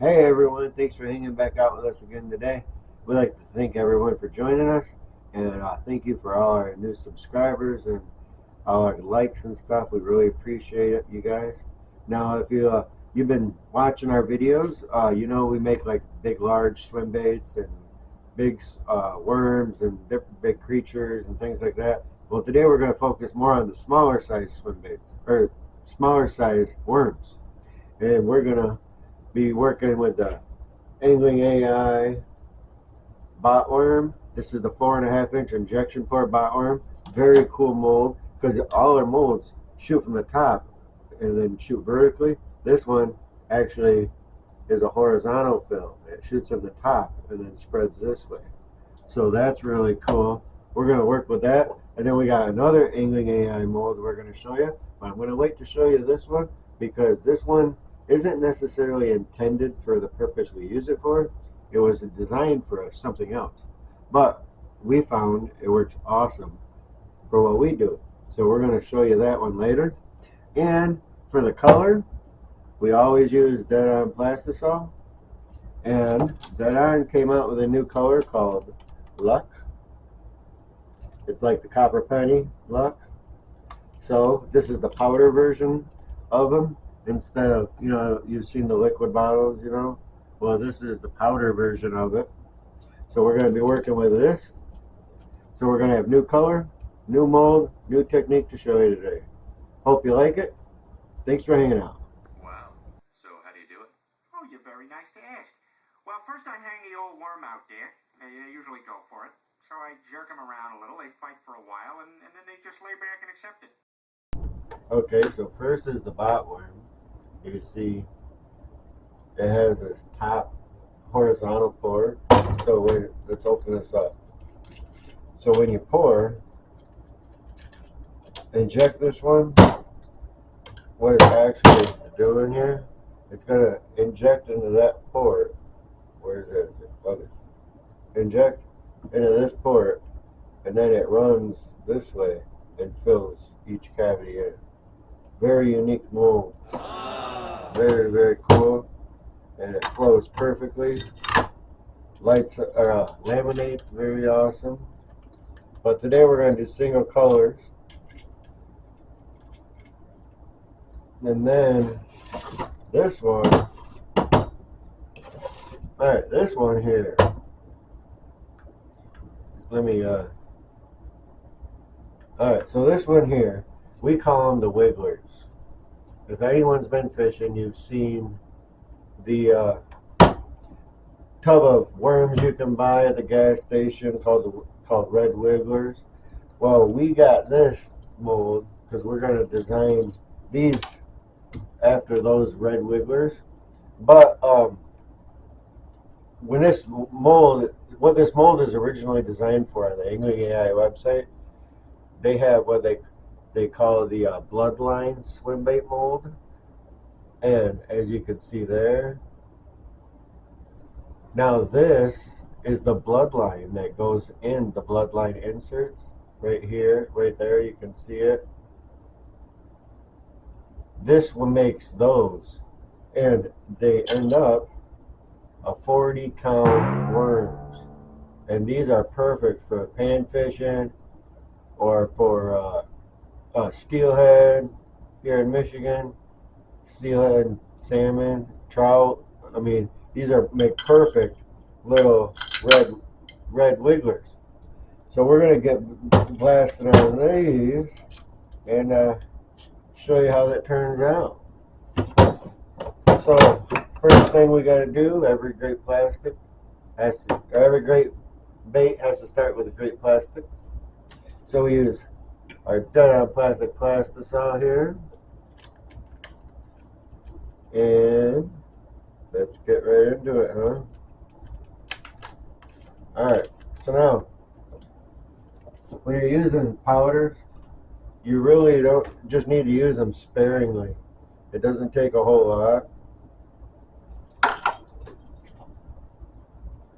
Hey everyone, thanks for hanging back out with us again today. We'd like to thank everyone for joining us, and thank you for all our new subscribers and all our likes and stuff. We really appreciate it, you guys. Now, if you've been watching our videos, you know we make like big, large swim baits and big worms and different big creatures and things like that. Well, today we're going to focus more on the smaller size swim baits or smaller size worms, and we're gonna be working with the Angling AI BOTworm. This is the 4.5-inch injection port BOTworm. Very cool mold because all our molds shoot from the top and then shoot vertically. This one actually is a horizontal film. It shoots from the top and then spreads this way. So that's really cool. We're going to work with that. And then we got another Angling AI mold we're going to show you. But I'm going to wait to show you this one because this one isn't necessarily intended for the purpose we use it for. It was designed for something else. But we found it works awesome for what we do. So we're going to show you that one later. And for the color, we always use deadonplastix. And Deadon came out with a new color called Luck. It's like the copper penny Luck. So this is the powder version of them. Instead of, you've seen the liquid bottles, well, this is the powder version of it. So we're going to be working with this. So we're going to have new color, new mold, new technique to show you today. Hope you like it. Thanks for hanging out. Wow. So how do you do it? Oh, you're very nice to ask. Well, first I hang the old worm out there. They usually go for it. So I jerk them around a little. They fight for a while, and then they just lay back and accept it. Okay, so first is the BOTworm. You can see it has this top horizontal pour. So let's open this up. So when you pour, inject this one, what it's actually doing here, it's going to inject into that port. Where is it? Okay. Inject into this port, and then it runs this way and fills each cavity in. Very unique mold. Very, very cool. And it flows perfectly. Laminates, very awesome. But today we're going to do single colors. And then this one. Alright, this one here. Just let me, Alright, so this one here, we call them the wigglers. If anyone's been fishing, you've seen the tub of worms you can buy at the gas station called red wigglers. Well, we got this mold because we're going to design these after those red wigglers. But what this mold is originally designed for on the Angling AI website, they have what they call the bloodline swim bait mold. And as you can see there, now this is the bloodline that goes in the bloodline inserts right here, right there, you can see it. This one makes those, and they end up a 40 count worms, and these are perfect for pan fishing or for steelhead here in Michigan, steelhead, salmon, trout. I mean, these make perfect little red wigglers. So we're gonna get blasted on these and show you how that turns out. So first thing we got to do, every great bait has to start with a great plastic. So we use our deadonplastix plastisol here, and let's get right into it, huh? Alright, so now when you're using powders, you really don't just need to use them sparingly. It doesn't take a whole lot.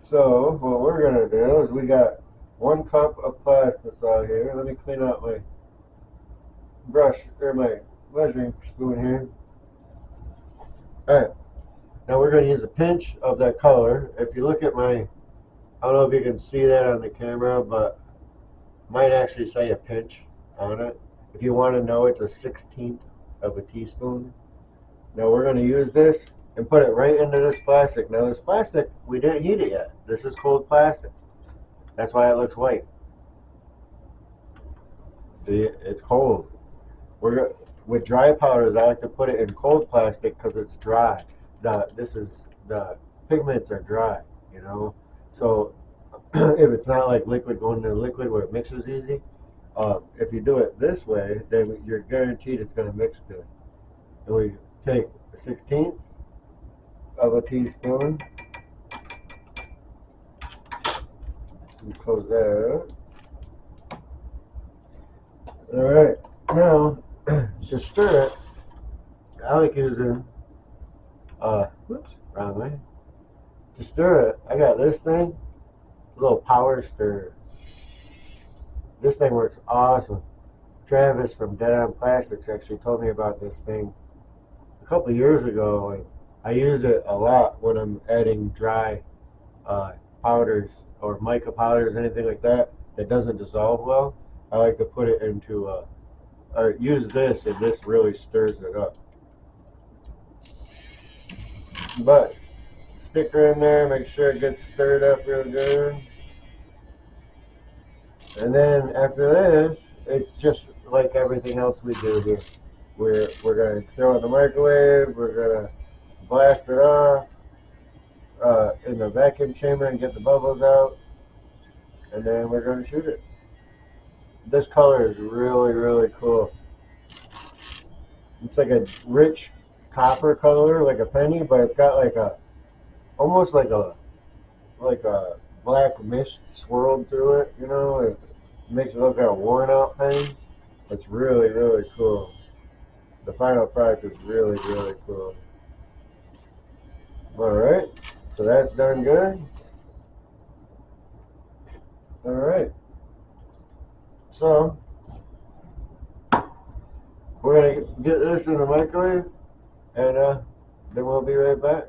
So what we're going to do is we got 1 cup of plastisol here. Let me clean out my brush or my measuring spoon here. Alright, Now we're going to use a pinch of that color. If you look at my, I don't know if you can see that on the camera, but might actually say a pinch on it. If you want to know, it's a 1/16 of a teaspoon. Now we're going to use this and put it right into this plastic. Now this plastic, we didn't heat it yet. This is cold plastic. That's why it looks white. See, it's cold. With dry powders, I like to put it in cold plastic because it's dry. The pigments are dry, you know. So if it's not like liquid going into liquid where it mixes easy, if you do it this way, then you're guaranteed it's going to mix good. And we take a 1/16 of a teaspoon and close that out. All right, now to stir it, I like using whoops, wrong way. To stir it, I got this thing, a little power stirrer. This thing works awesome. Travis from deadonplastix actually told me about this thing a couple of years ago, and I use it a lot when I'm adding dry powders or mica powders, anything like that doesn't dissolve well. I like to put it into or use this, and this really stirs it up. But stick her in there, make sure it gets stirred up real good. And then after this, it's just like everything else we do here. We're going to throw it in the microwave, we're going to blast it off in the vacuum chamber and get the bubbles out, and then we're going to shoot it. This color is really, really cool. It's like a rich copper color, like a penny, but it's got like a, almost like a black mist swirled through it, you know. It makes it look like a worn out penny. It's really, really cool. The final product is really, really cool. Alright, so that's done good. Alright, so we're going to get this in the microwave, and then we'll be right back.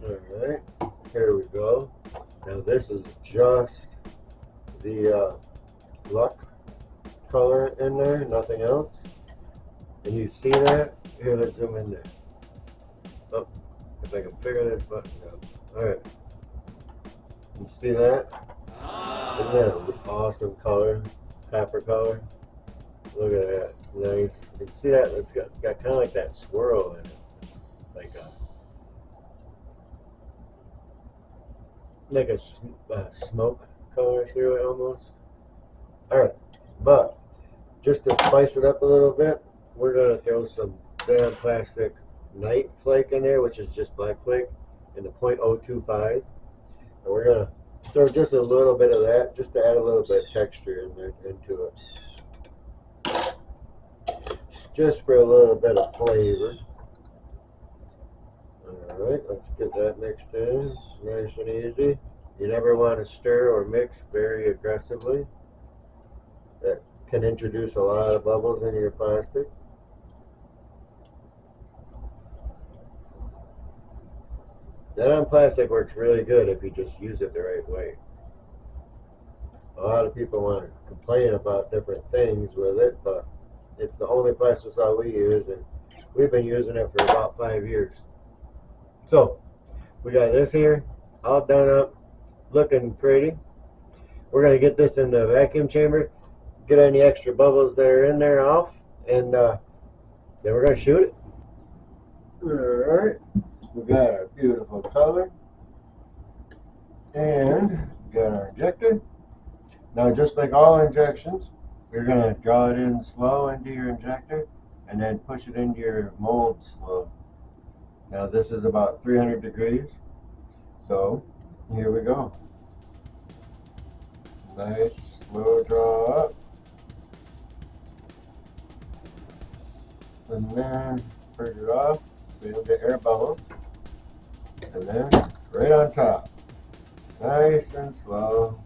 Alright, here we go. Now this is just the luck color in there, nothing else. And you see that? Here, let's zoom in there. Oh, if I can figure this button out. Alright. You see that? Isn't that an awesome color? Copper color? Look at that. Nice. You can see that? It's got kind of like that swirl in it. Like a smoke color through it almost. Alright. But just to spice it up a little bit, we're going to throw some deadonplastix night flake in there, which is just black flake, in the 0.025. And we're going to throw just a little bit of that, just to add a little bit of texture in there, into it. Just for a little bit of flavor. Alright, let's get that mixed in. Nice and easy. You never want to stir or mix very aggressively. That can introduce a lot of bubbles into your plastic. Deadonplastix works really good if you just use it the right way. A lot of people want to complain about different things with it, but it's the only plasticide we use, and we've been using it for about 5 years. So, we got this here, all done up, looking pretty. We're going to get this in the vacuum chamber, get any extra bubbles that are in there off, and then we're going to shoot it. Alright, we got our beautiful color, and we got our injector. Now, just like all injections, you're going to draw it in slow into your injector, and then push it into your mold slow. Now this is about 300 degrees, so here we go. Nice slow draw up, and then push it off so you don't get air bubbles, and then right on top, nice and slow,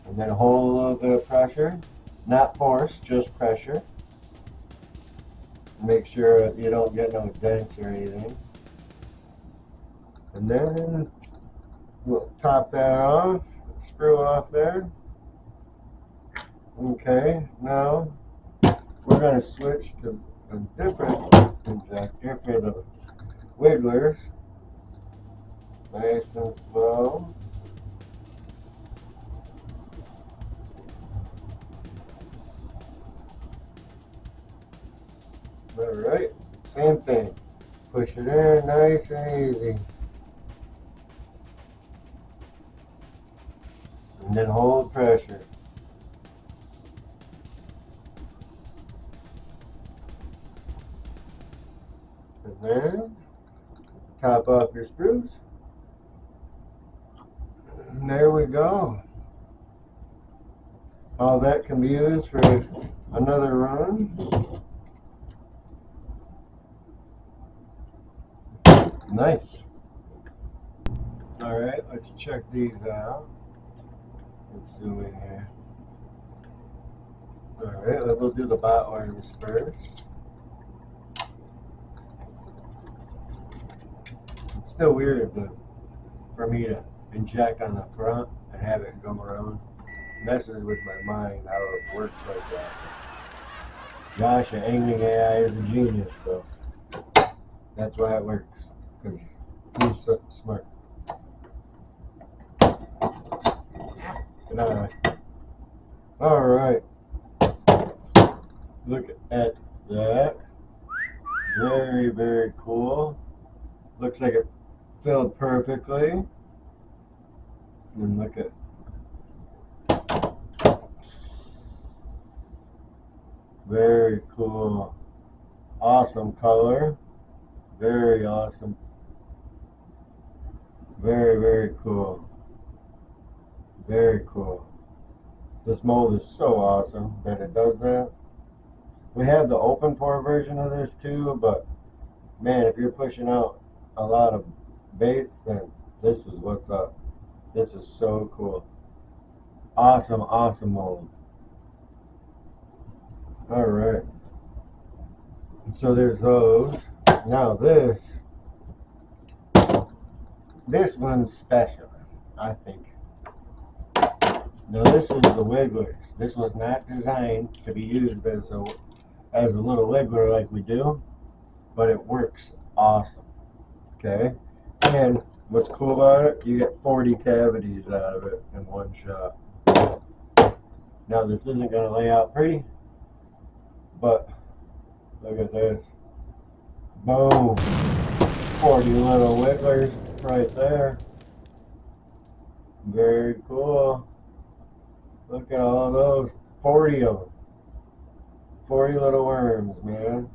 and then hold a little bit of pressure, not force, just pressure. Make sure you don't get no dents or anything. And then we'll top that off, screw off there. Okay, now we're going to switch to a different injector for the wigglers. Nice and slow. Alright, same thing. Push it in nice and easy. And then hold pressure. And then top off your screws. And there we go. All that can be used for another run. Nice. Alright, let's check these out. Let's zoom in here. Alright, we'll do the BOTWorms first. It's still weird for me to inject on the front and have it go around. Messes with my mind how it works like that. Josh, your angling AI is a genius though. That's why it works. Because he's so smart. Alright. Look at that. Very, very cool. Looks like it filled perfectly. And look at very cool. Awesome color. Very awesome. Very, very cool. Very cool. This mold is so awesome that it does that. We have the open pore version of this too, but man, if you're pushing out a lot of baits, then this is what's up. This is so cool. Awesome, awesome mold. Alright. So there's those. Now this one's special, I think. Now this is the wigglers. This was not designed to be used as a little wiggler like we do, but it works awesome. Okay? And what's cool about it, you get 40 cavities out of it in one shot. Now this isn't going to lay out pretty, but look at this. Boom. 40 little wigglers right there. Very cool. Look at all those. 40 of them. 40 little worms, man.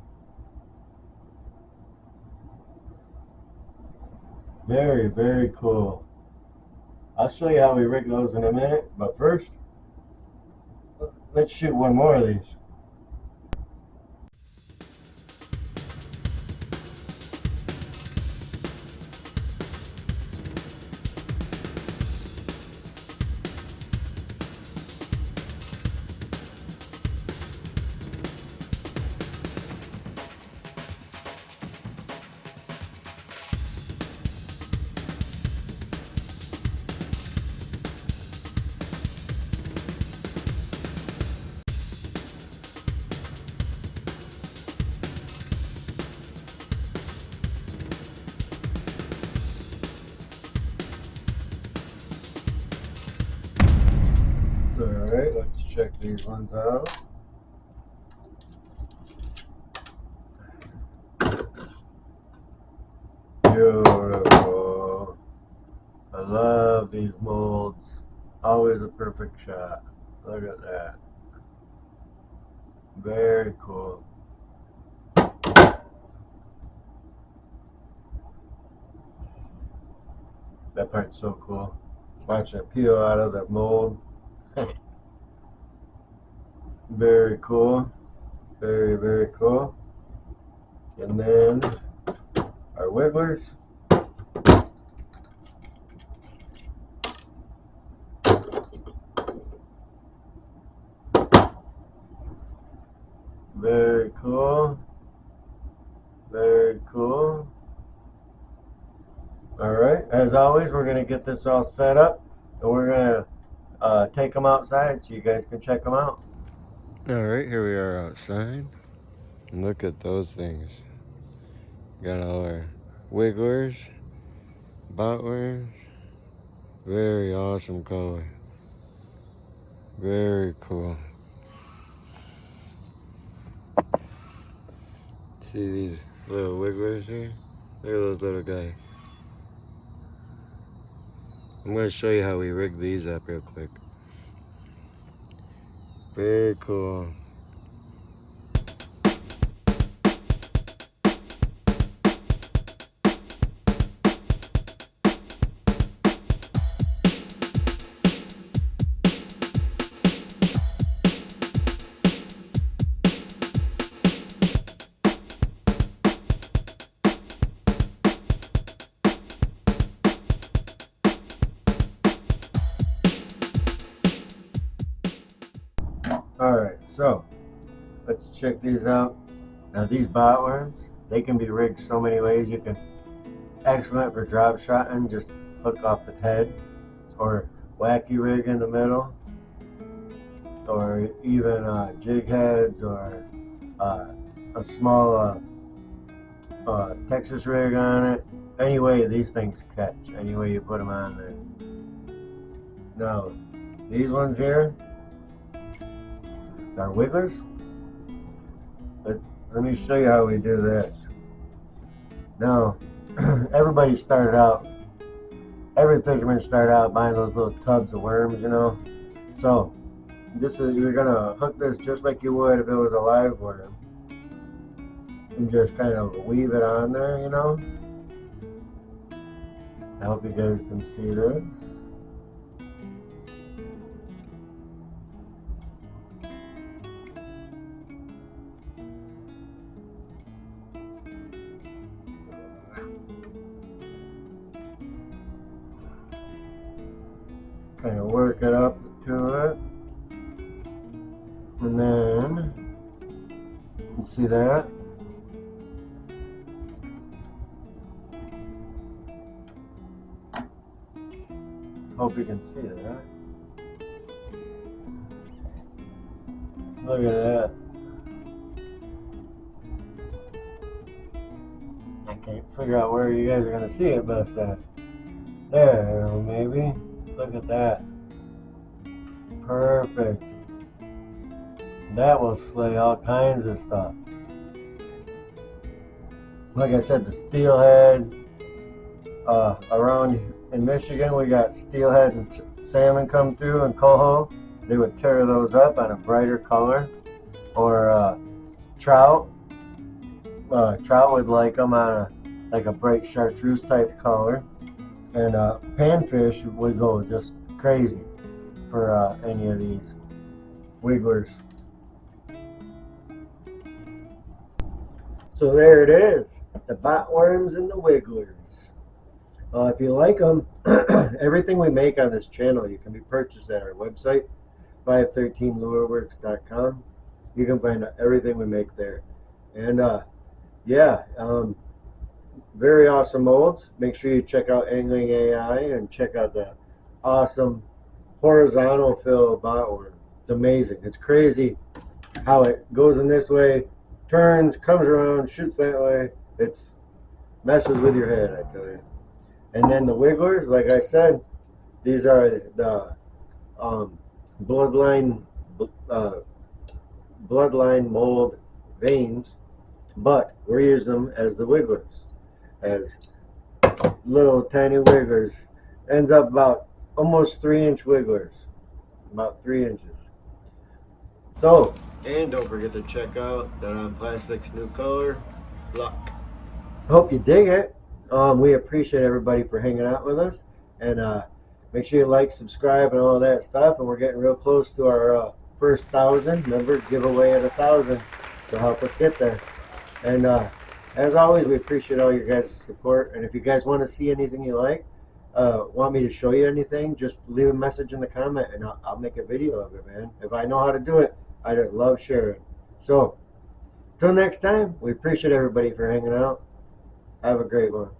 Very, very cool. I'll show you how we rig those in a minute, but first, let's shoot one more of these. Alright, let's check these ones out. Beautiful. I love these molds. Always a perfect shot. Look at that. Very cool. That part's so cool. Watch it peel out of the mold. Very cool. Very, very cool. And then our wigglers. Very cool. Very cool. Alright, as always, we're going to get this all set up, and we're going to take them outside so you guys can check them out. Alright, here we are outside. Look at those things. Got all our wigglers, BOTWorms. Very awesome color. Very cool. See these little wigglers here? Look at those little guys. I'm going to show you how we rig these up real quick. Very cool. Alright, so let's check these out. Now these BOTWorms, they can be rigged so many ways. You can, excellent for drop shotting, just hook off the head, or wacky rig in the middle, or even jig heads, or a small Texas rig on it. Any way these things catch, any way you put them on there. Now these ones here are wigglers. Let me show you how we do this. Now, every fisherman started out buying those little tubs of worms, you know. So, you're gonna hook this just like you would if it was a live worm, and just kind of weave it on there, you know. I hope you guys can see this. Kind of work it up to it, and then you see that. Hope you can see that. Look at that. I can't figure out where you guys are gonna see it best at. There, maybe. Look at that. Perfect. That will slay all kinds of stuff. Like I said, the steelhead. Around in Michigan, we got steelhead and salmon come through in coho. They would tear those up on a brighter color. Or trout. Trout would like them on a bright chartreuse type color. And panfish would go just crazy for any of these wigglers. So there it is, the BOTWorms and the wigglers. If you like them, everything we make on this channel, you can be purchased at our website, 513lureworks.com. You can find out everything we make there. And very awesome molds. Make sure you check out Angling AI and check out the awesome horizontal fill BOTWorm. It's amazing. It's crazy how it goes in this way, turns, comes around, shoots that way. It's messes with your head, I tell you. And then the wigglers, like I said, these are the bloodline mold veins, but we're using them as the wigglers, as little tiny wigglers. Ends up about almost 3-inch wigglers, about 3 inches. So, and don't forget to check out deadonplastix new color look. Hope you dig it. We appreciate everybody for hanging out with us, and make sure you like, subscribe, and all that stuff. And we're getting real close to our first 1,000. Remember, giveaway at 1,000, so help us get there. And as always, we appreciate all your guys' support. And if you guys want to see anything you like, want me to show you anything, just leave a message in the comment, and I'll make a video of it, man. If I know how to do it, I'd love sharing. So, till next time, we appreciate everybody for hanging out. Have a great one.